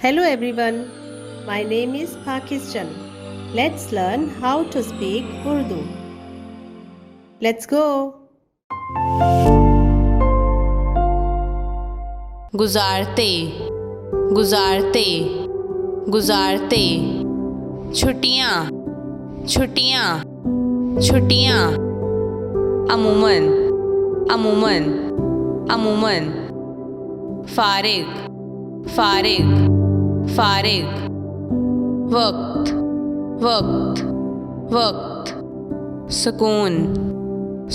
Hello everyone, my name is Pakistan. Let's learn how to speak Urdu. Let's go. गुजारते गुजारते गुजारते छुट्टियाँ छुट्टियाँ छुट्टियाँ अमूमन अमूमन अमूमन फारिग फारिग फारिग वक्त वक्त वक्त सुकून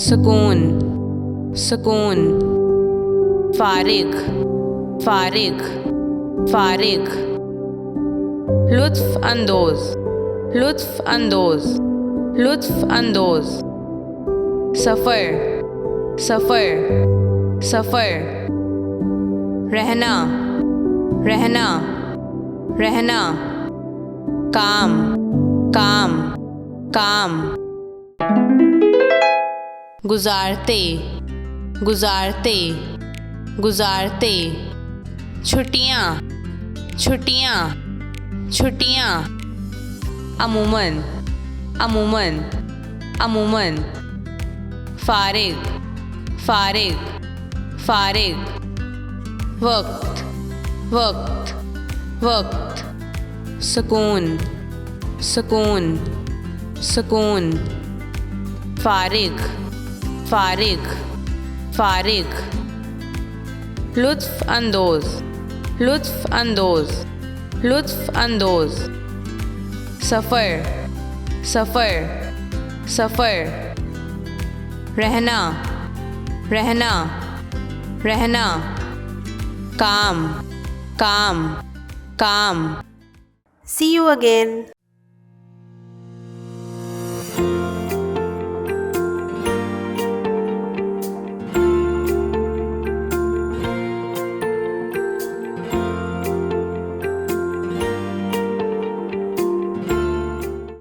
सुकून सुकून फारिग फारिग फारिग लुत्फ अंदोज लुत्फ अंदोज लुत्फ अंदोज सफ़र सफ़र सफ़र रहना रहना रहना काम काम काम गुजारते गुजारते गुजारते छुट्टियाँ छुट्टियाँ छुट्टियाँ अमूमन अमूमन अमूमन फारिग फारिग फारिग वक्त वक्त वक्त सुकून सुकून सुकून फारिग फारिग फारिग लुत्फ अंदोज लुत्फ अंदोज लुत्फ अंदोज सफ़र सफ़र सफ़र रहना रहना रहना काम काम काम See you again.